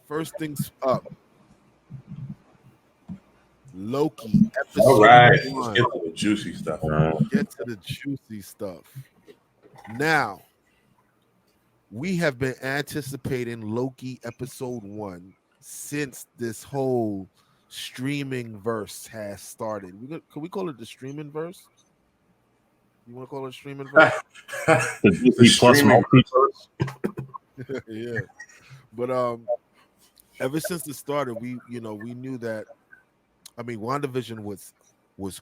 first things up. Loki All episode right, let's 1. get to the juicy stuff. Get to the juicy stuff. Now, we have been anticipating Loki episode 1 since this whole streaming verse has started. Can we call it the streaming verse? You want to call it streaming verse? The Disney Plus multiverse. Yeah. But ever since it started, we knew that. I mean, WandaVision was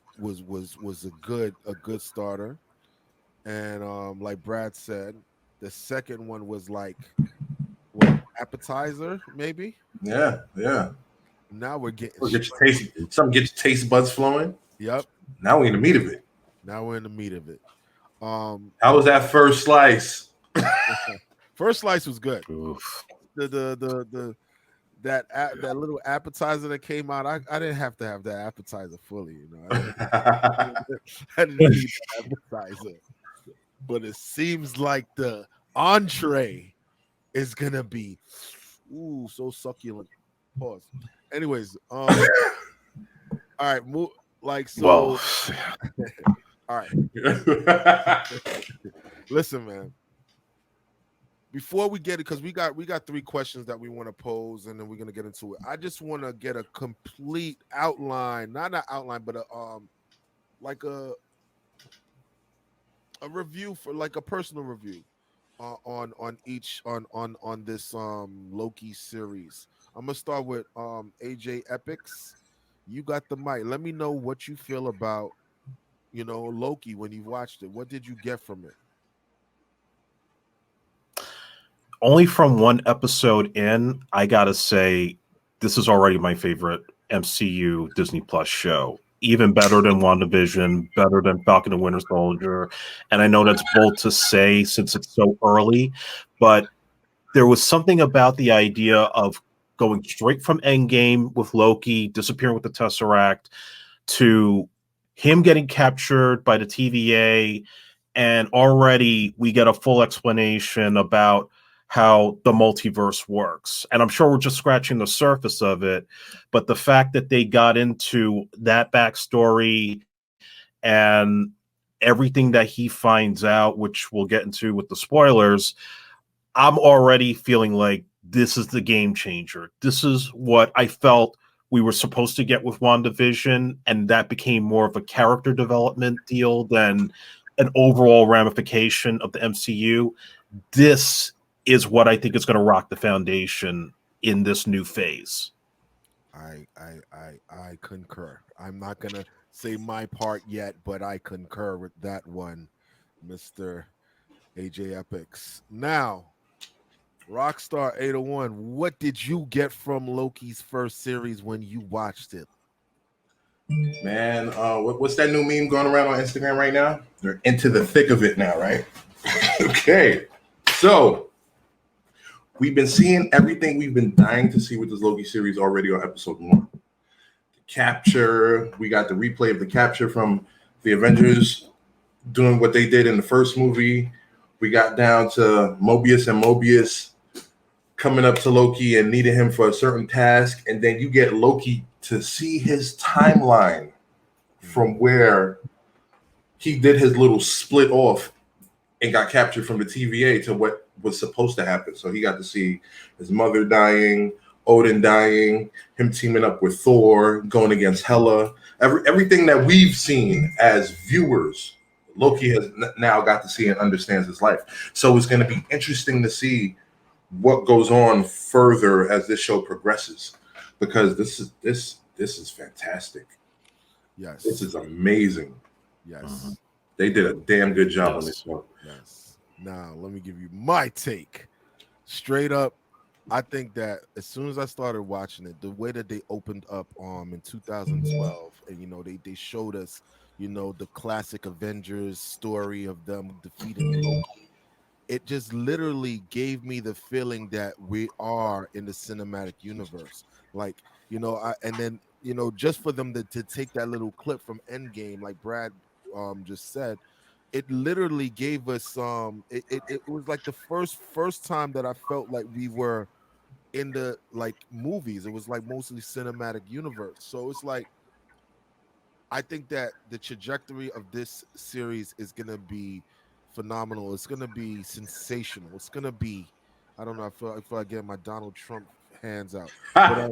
a good starter, and like Brad said, the second one was like what, appetizer maybe. Yeah. Now we're getting Get your taste buds flowing. Yep. Now we're in the meat of it. Now we're in the meat of it. How was that first slice? First slice was good. Oof. That little appetizer that came out, I didn't have to have that appetizer fully, you know. I didn't need the appetizer, but it seems like the entree is gonna be so succulent. Pause. Anyways, all right, like so. Well, all right. Listen, man. Before we get it, because we got 3 questions that we want to pose, and then we're gonna get into it. I just want to get a complete outline, not an outline, but like a review, for like a personal review on this Loki series. I'm gonna start with AJ Epics. You got the mic. Let me know what you feel about Loki when you watched it. What did you get from it? only from one episode in, I gotta say, this is already my favorite MCU Disney Plus show. Even better than WandaVision, better than Falcon and Winter Soldier. And I know that's bold to say since it's so early, but there was something about the idea of going straight from Endgame with Loki disappearing with the Tesseract to him getting captured by the TVA, and already we get a full explanation about how the multiverse works. And I'm sure we're just scratching the surface of it, but the fact that they got into that backstory and everything that he finds out, which we'll get into with the spoilers, I'm already feeling like this is the game changer. This is what I felt we were supposed to get with WandaVision, and that became more of a character development deal than an overall ramification of the MCU. This is what I think is going to rock the foundation in this new phase. I concur. I'm not gonna say my part yet, but I concur with that one, Mr. AJ Epics. Now, Rockstar 801, what did you get from Loki's first series when you watched it? Man, what's that new meme going around on Instagram right now? They're into the thick of it now, right? Okay, so we've been seeing everything we've been dying to see with this Loki series already on episode 1. The capture, we got the replay of the capture from the Avengers doing what they did in the first movie. We got down to Mobius coming up to Loki and needing him for a certain task. And then you get Loki to see his timeline from where he did his little split off and got captured from the TVA to what was supposed to happen. So he got to see his mother dying, Odin dying, him teaming up with Thor, going against Hela. Everything that we've seen as viewers, Loki has now got to see and understands his life. So it's going to be interesting to see what goes on further as this show progresses, because this is fantastic. Yes, this is amazing. Yes, they did a damn good job on this show. Yes. Now let me give you my take. Straight up, I think that as soon as I started watching it, the way that they opened up in 2012, and they showed us, the classic Avengers story of them defeating Loki. It just literally gave me the feeling that we are in the cinematic universe. Like, and then, just for them to take that little clip from Endgame, like Brad just said, it literally gave us it was like the first time that I felt like we were in the like movies. It was like mostly cinematic universe. So it's like I think that the trajectory of this series is gonna be phenomenal. It's gonna be sensational. It's gonna be, I don't know. I feel like getting my Donald Trump hands out, but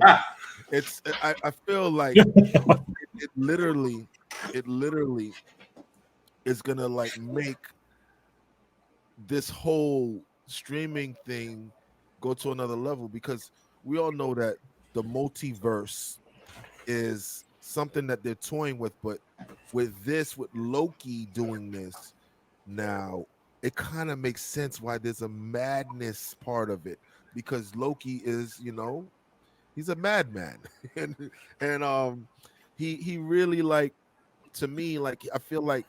it's. I feel like it literally, it literally is gonna like make this whole streaming thing go to another level because we all know that the multiverse is something that they're toying with, but with Loki doing this now, it kind of makes sense why there's a madness part of it because Loki is, he's a madman, and he really like to me like I feel like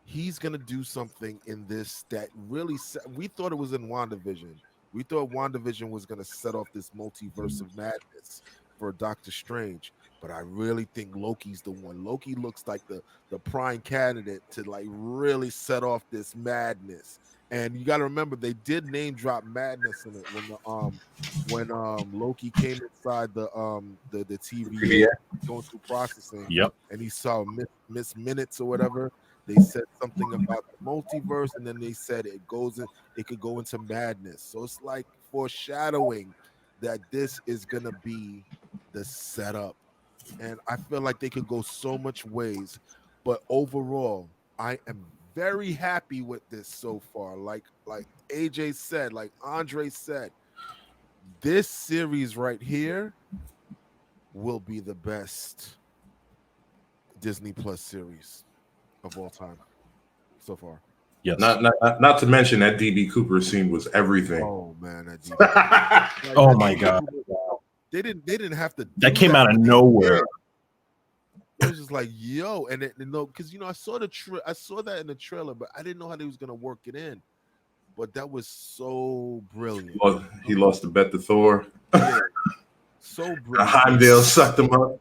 he's gonna do something in this that really we thought it was in WandaVision. We thought WandaVision was gonna set off this multiverse of madness for Doctor Strange, but I really think Loki's the one. Loki looks like the prime candidate to like really set off this madness. And you got to remember they did name drop madness in it when Loki came inside the TVA Yeah. going through processing Yep. and he saw miss minutes or whatever. They said something about the multiverse, and then they said it could go into madness. So it's like foreshadowing that this is gonna be the setup. And I feel like they could go so much ways. But overall, I am very happy with this so far. Like AJ said, like Andre said, this series right here will be the best Disney Plus series of all time so far. Yes. Not to mention that DB Cooper scene was everything. Oh man, that DB. Like, Oh that my DB God. Cooper, they didn't have to. That came out of nowhere. It was just like yo, and because I saw I saw that in the trailer, but I didn't know how they was gonna work it in. But that was so brilliant. He lost the bet to Thor. Yeah, so brilliant. Heimdall sucked him up.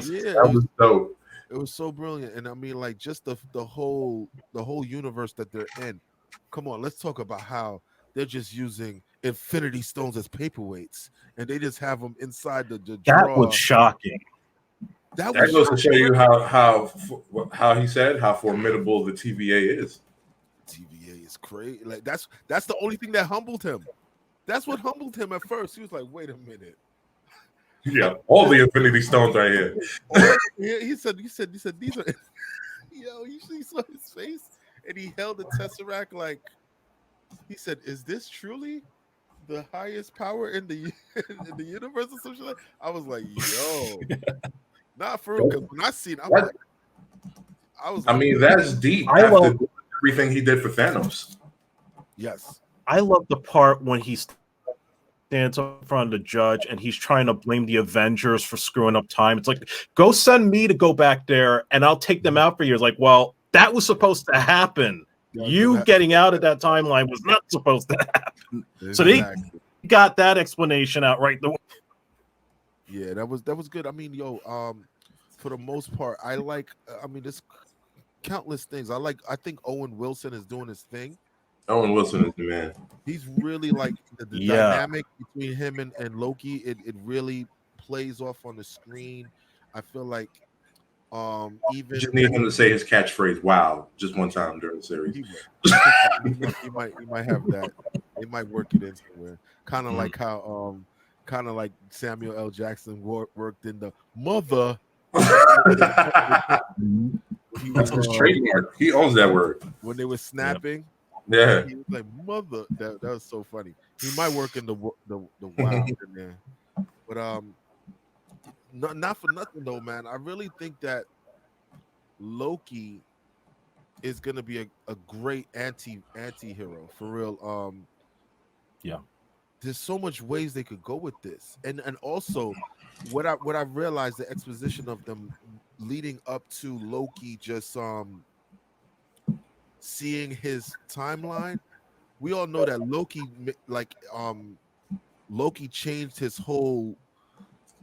Yeah, That was dope. it was so brilliant, and I mean, like, just the whole universe that they're in. Come on, let's talk about how they're just using Infinity Stones as paperweights, and they just have them inside the That drawer. was shocking. That goes to show you how he said how formidable the TVA is. TVA is crazy. Like that's the only thing that humbled him. That's what humbled him at first. He was like, "Wait a minute." Yeah, all the Infinity Stones right here. Yeah, he said these are. Yo, you saw his face, and he held the tesseract like he said, "Is this truly the highest power in the universe?" Or something like I was like, "Yo, not for real." Because when I seen, I mean, that's deep. I love everything he did for Thanos. Yes, I love the part when he stands up in front of the judge and he's trying to blame the Avengers for screwing up time. It's like, go send me to go back there and I'll take them out for you. It's like, well, that was supposed to happen. You getting out of that timeline was not supposed to happen. Exactly. So they got that explanation out right away. Yeah, that was good. I mean, for the most part, I mean, there's countless things. I think Owen Wilson is doing his thing. Owen Wilson is the man. He's really like the dynamic between him and Loki. It really plays off on the screen. I feel like even just need him to say his catchphrase "Wow" just one time during the series. He might have that. They might work it in somewhere. Kind of like how like Samuel L. Jackson worked in the Mother. That's his trademark. He owns that word. When they were snapping, yeah, he was like Mother. That was so funny. He might work in the wow in there, but not for nothing though, man. I really think that Loki is gonna be a great anti-hero for real. Yeah. There's so much ways they could go with this, and also what I realized, the exposition of them leading up to Loki just seeing his timeline. We all know that Loki changed his whole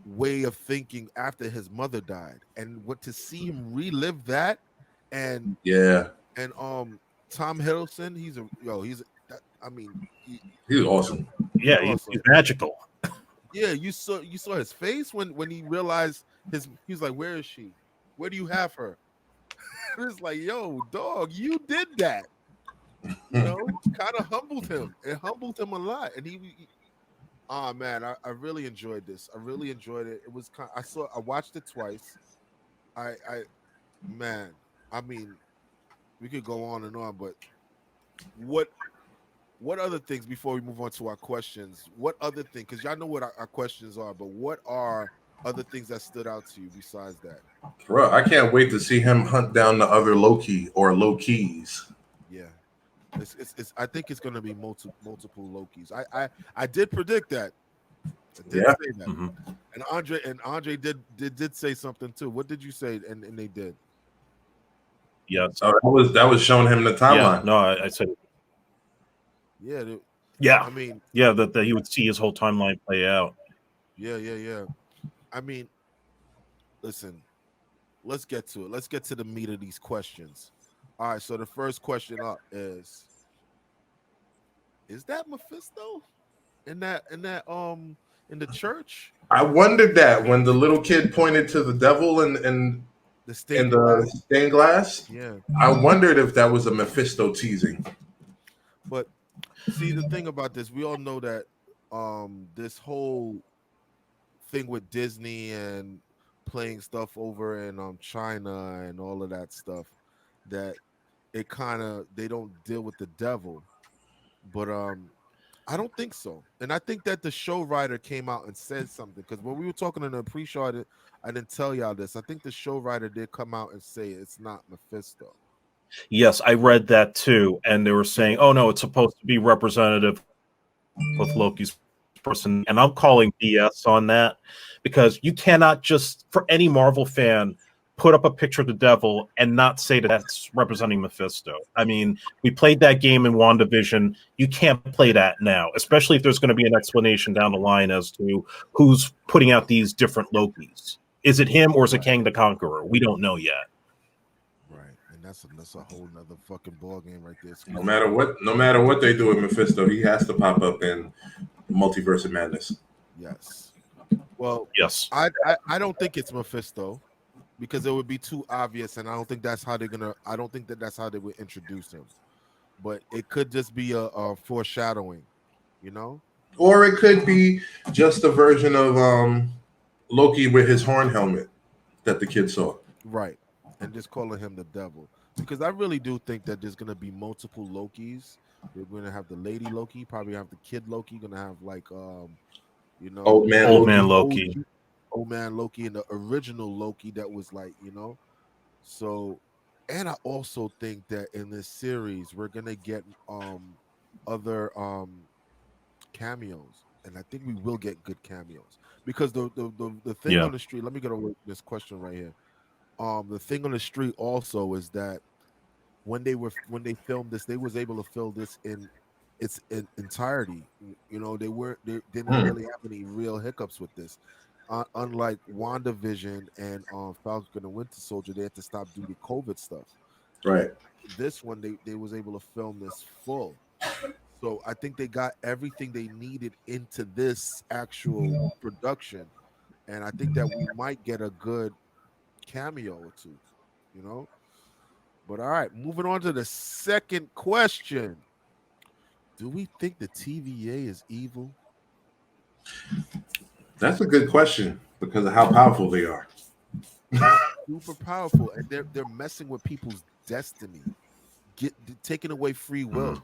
way of thinking after his mother died, and what to see him relive that, and Tom Hiddleston, he's awesome. Yeah, he's magical. Yeah, you saw his face when he realized he's like, where is she? Where do you have her? It's like, yo, dog, you did that. Kind of humbled him. It humbled him a lot, and oh man, I really enjoyed this. I really enjoyed it. It was I watched it twice. I man, I mean, we could go on and on, but what what other things before we move on to our questions? What other thing? Because y'all know what our questions are, but what are other things that stood out to you besides that? Bro, I can't wait to see him hunt down the other Loki or Lokis. Yeah, it's I think it's going to be multiple Lokis. I did predict that. I did Yeah. say that. Hmm. And Andre did say something too. What did you say? And they did. Yes. So that was showing him the Yeah. timeline. No, I said. Yeah, Yeah. I mean, Yeah. That he would see his whole timeline play out. yeah. I mean, listen, let's get to it. Let's get to the meat of these questions. All right, so the first question up is that Mephisto in the church? I wondered that when the little kid pointed to the devil and The in stained the glass? stained glass. Yeah. I wondered if that was a Mephisto teasing. But see, the thing about this, we all know that this whole thing with Disney and playing stuff over in China and all of that stuff, that it kind of they don't deal with the devil. But I don't think so. And I think that the show writer came out and said something, because when we were talking in the pre-show, I didn't tell y'all this. I think the show writer did come out and say it's not Mephisto. Yes, I read that too, and they were saying, "Oh no, it's supposed to be representative with Loki's person," and I'm calling BS on that because you cannot just, for any Marvel fan, put up a picture of the devil and not say that that's representing Mephisto. I mean, we played that game in WandaVision. You can't play that now, especially if there's going to be an explanation down the line as to who's putting out these different Lokis. Is it him or is it Right. Kang the Conqueror? We don't know yet. Right. And that's a whole nother fucking ball game right there. No Excuse me. matter what they do with Mephisto, he has to pop up in Multiverse of Madness. Yes. Well, Yes. I don't think it's Mephisto, because it would be too obvious, and I don't think that's how they're gonna. I don't think that's how they would introduce him. But it could just be a foreshadowing, you know. Or it could be just a version of Loki with his horn helmet that the kid saw. Right. And just calling him the devil. Because I really do think that there's gonna be multiple Lokis. You're gonna have the lady Loki, probably have the kid Loki, gonna have like Old man Old man Loki. Loki. old man Loki and the original Loki that was like. So, and I also think that in this series we're gonna get other cameos, and I think we will get good cameos, because the thing Yeah. on the street. Let me get over this question right here. The thing on the street also is that when they filmed this, they was able to fill this in its entirety. They didn't Hmm, really have any real hiccups with this. Unlike WandaVision and Falcon and Winter Soldier, they had to stop due to COVID stuff. right. This one, they was able to film this full. So I think they got everything they needed into this actual production, and I think that we might get a good cameo or two. You know. But all right, moving on to the second question. Do we think the TVA is evil? That's a good question because of how powerful they are. Yeah, super powerful, and they're messing with people's destiny, taking away free will.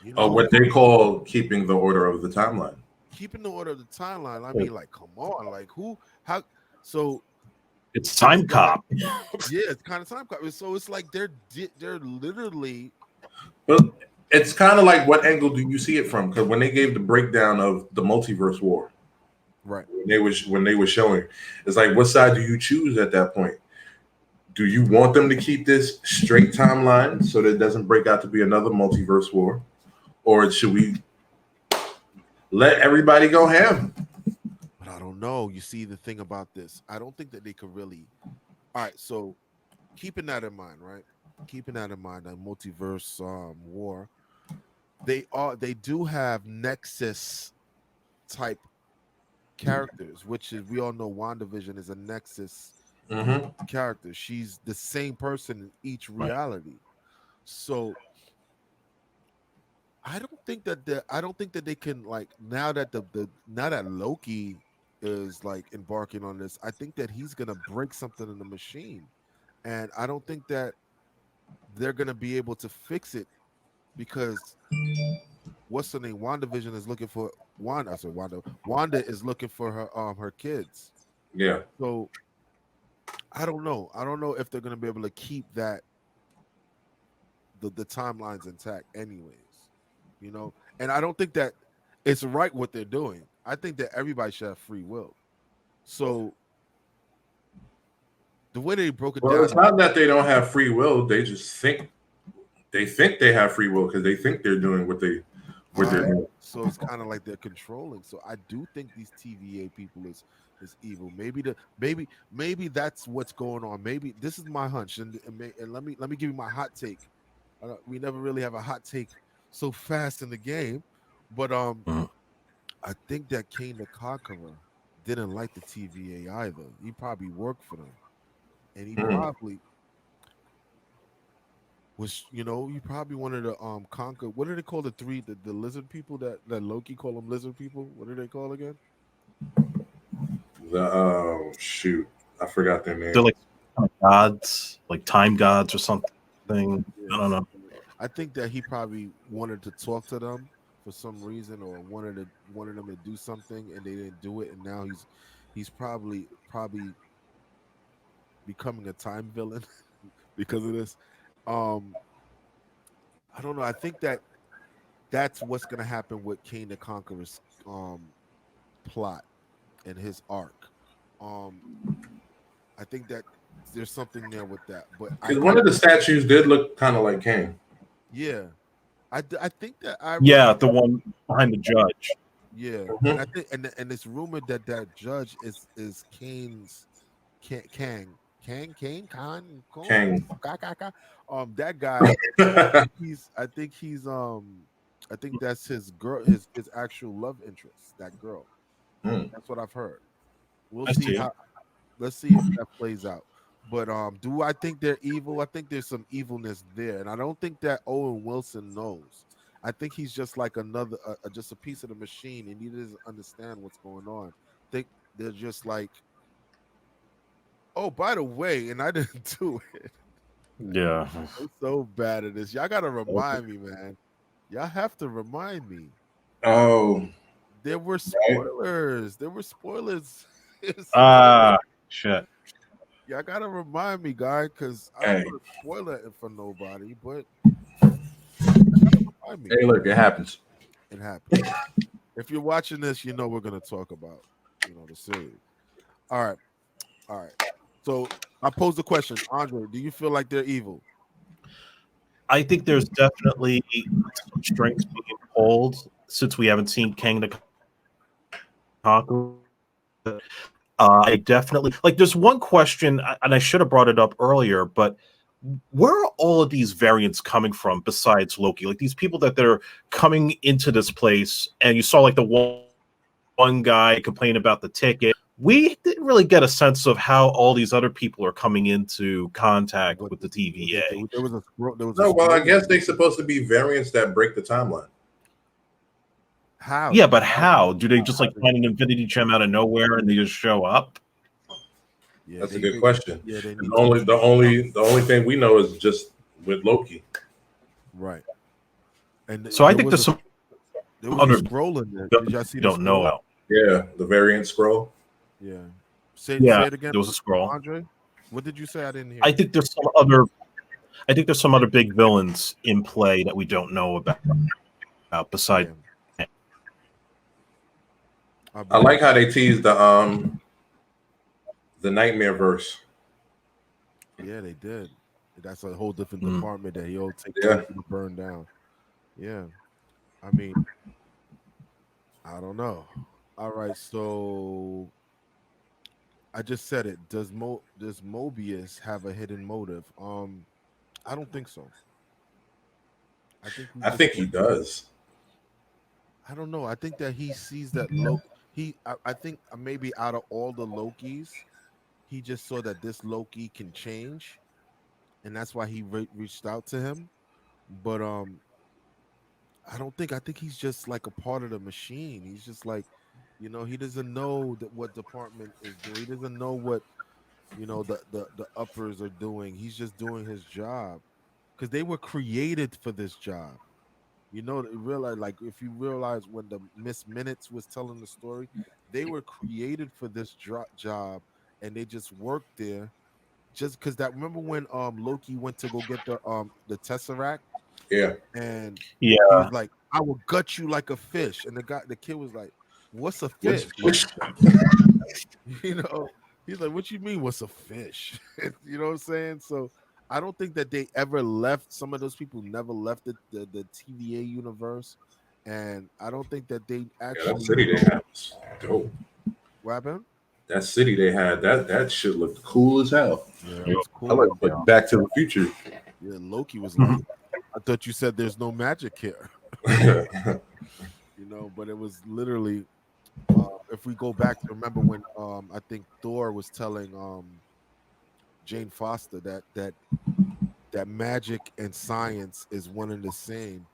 You know, What they call keeping the order of the timeline. keeping the order of the timeline. I mean, like, come on, like who, how? So It's it's Time like, Cop. yeah, it's kind of time. So it's like they're literally But it's kind of like, what angle do you see it from? Because when they gave the breakdown of the multiverse war, right. when they were showing, it's like, what side do you choose at that point? Do you want them to keep this straight timeline so that it doesn't break out to be another multiverse war, or should we let everybody go ham? But I don't know. You see, the thing about this, I don't think that they could really. All right, so keeping that in mind, right? Keeping that in mind, that multiverse war, they do have Nexus type characters, which is we all know WandaVision is a Nexus Mm-hmm. character. She's the same person in each Right. reality. So I don't think that they can like now that now that Loki is like embarking on this, I think that he's gonna break something in the machine. And I don't think that they're gonna be able to fix it because what's her name? WandaVision is looking for Wanda. I said Wanda. Wanda is looking for her kids. Yeah. So I don't know. I don't know if they're gonna be able to keep that the timelines intact anyways. You know? And I don't think that it's right what they're doing. I think that everybody should have free will. So the way they broke it Well, down it's not that they don't have free will. They just think they have free will because they think they're doing what they're right. doing. So it's kind of like they're controlling. So I do think these TVA people is evil. Maybe maybe that's what's going on. Maybe this is my hunch, and let me give you my hot take. We never really have a hot take so fast in the game, but Mhm. I think that Kane the Conqueror didn't like the TVA either. He probably worked for them, and he Mm. probably was, he probably wanted to conquer. What do they call the lizard people that Loki call them lizard people? What do they call again? Shoot, I forgot their They're name. like kind of gods, like time gods or something. I Yes. don't know. I think that he probably wanted to talk to them for some reason, or wanted them to do something, and they didn't do it, and now he's probably becoming a time villain because of this. Um, I don't know. I think that that's what's gonna happen with Kane the Conqueror's plot and his arc. Um, I think that there's something there with that, but I Because one think of the statues did look kind of like Kane. yeah, I think that I Yeah, remember. the one behind the judge. Yeah, and Mhm. I think and it's rumored that that judge is Kane's Kang Kong Kang. that guy. I think that's his girl, his actual love interest. That girl. Mm. That's what I've heard. We'll I see see. how. Let's see if that plays out. But do I think they're evil? I think there's some evilness there, and I don't think that Owen Wilson knows. I think he's just like another, just a piece of the machine, and he doesn't understand what's going on. I think they're just like, oh, by the way, and I didn't do it. Yeah. I'm so bad at this. Y'all gotta remind me, man. Y'all have to remind me. Oh, There were right. spoilers. There were spoilers. Ah, shit. Y'all gotta remind me, guy, because I don't Hey, want to spoil it for nobody, but remind me. hey, look, it happens. It happened. If you're watching this, you know we're gonna talk about, the series. All right, all right. So I posed the question, Andre. Do you feel like they're evil? I think there's definitely some strings being pulled since we haven't seen Kang the Conqueror. I definitely like. There's one question, and I should have brought it up earlier, but where are all of these variants coming from besides Loki? Like these people that they're coming into this place, and you saw like the one guy complain about the ticket. We didn't really get a sense of how all these other people are coming into contact What, with the what they TVA. do? There was a scroll. There was a No, well, I scroll. guess they're supposed to be variants that break the timeline. How Yeah, though? but how? Do they just How like find an Infinity Gem out of nowhere and they just show up? yeah, That's a good question. yeah, they And need the to only the only the only thing we know is just with Loki. right. And So I think there's some there was a other scroll in there. Did y'all see we the don't know scroll? about. Yeah, the variant scroll. Yeah. Say Yeah, it again, there was a scroll. Andre. What did you say? I didn't I hear. think there's some other. I think there's some other big villains in play that we don't know about besides. Yeah, I I believe like it. how they teased the nightmare verse. Yeah, they did. That's a whole different Mm. department that he'll take Yeah. to burn down. Yeah. I mean, I don't know. All right, so I just said it. Does Mobius have a hidden motive? I don't think so. I think he I just think he does. I don't know. I think that he sees that I think maybe out of all the Lokis, he just saw that this Loki can change, and that's why he reached out to him. But I think he's just like a part of the machine. He's just like, he doesn't know that what department is doing. He doesn't know what the uppers are doing. He's just doing his job because they were created for this job. Realize, like, if you realize when the Miss Minutes was telling the story, they were created for this job, and they just worked there just because that. Remember when Loki went to go get the Tesseract, Yeah. and he was Yeah. like, "I will gut you like a fish," and the kid was like, "What's a What's fish?" what's you know, he's like, "What you mean? What's a fish?" You know what I'm saying? So I don't think that they ever left. Some of those people never left the TVA universe, and I don't think that they yeah, that actually city they know had was dope. what happened. That city they had, that shit looked cool as hell. Yeah, it Yeah. was I cool. like Back to the Future. Yeah, Loki was like, "I thought you said there's no magic here," but it was literally. If we go back to remember when I think Thor was telling Jane Foster that magic and science is one and the same,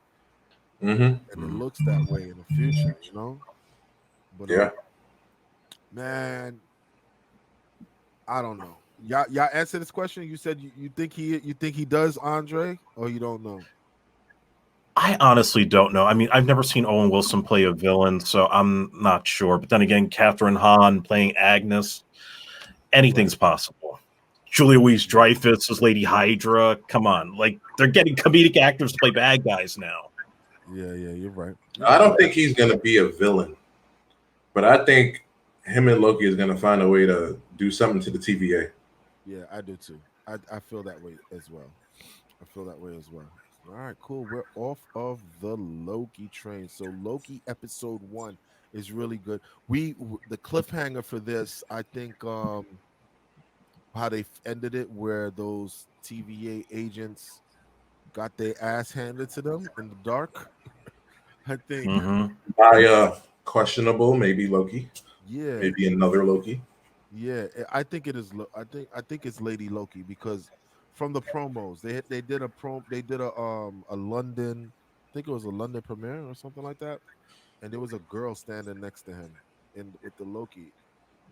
and it Mm-hmm. looks that way in the future. But Yeah. man, I don't know. Y'all answer this question. You said you think he does, Andre, or you don't know? I honestly don't know. I mean, I've never seen Owen Wilson play a villain, so I'm not sure. But then again, Catherine Hahn playing Agnes, Right. anything's possible. Julia Louise Dreyfus as Lady Hydra. Come on, like they're getting comedic actors to play bad guys now. Yeah, you're right. I don't think he's gonna be a villain, but I think him and Loki is gonna find a way to do something to the TVA. Yeah, I do too. I feel that way as well. I feel that way as well. All right, cool. We're off of the Loki train. So Loki episode 1 is really good. The cliffhanger for this, I think how they ended it where those TVA agents got their ass handed to them in the dark. I think Mm-hmm. By questionable, maybe Loki, yeah, maybe another Loki. yeah, I think it is. I think it's Lady Loki because from the promos they did a London. I think it was a London premiere or something like that, and there was a girl standing next to him in with the Loki,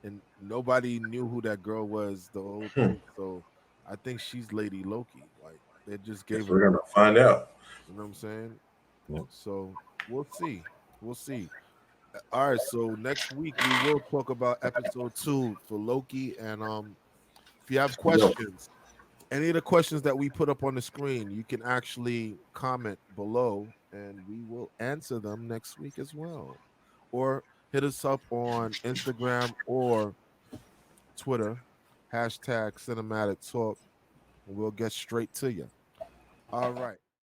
and nobody knew who that girl was the whole Hmm. thing. So I think she's Lady Loki. Like they just gave Guess her. we're gonna find out. You know what I'm saying? Yeah. So we'll see. We'll see. All right, so next week we will talk about episode 2 for Loki, and if you have Yo, questions, any of the questions that we put up on the screen, you can actually comment below, and we will answer them next week as well, or hit us up on Instagram or Twitter, hashtag Cinematic Talk, and we'll get straight to you. All right.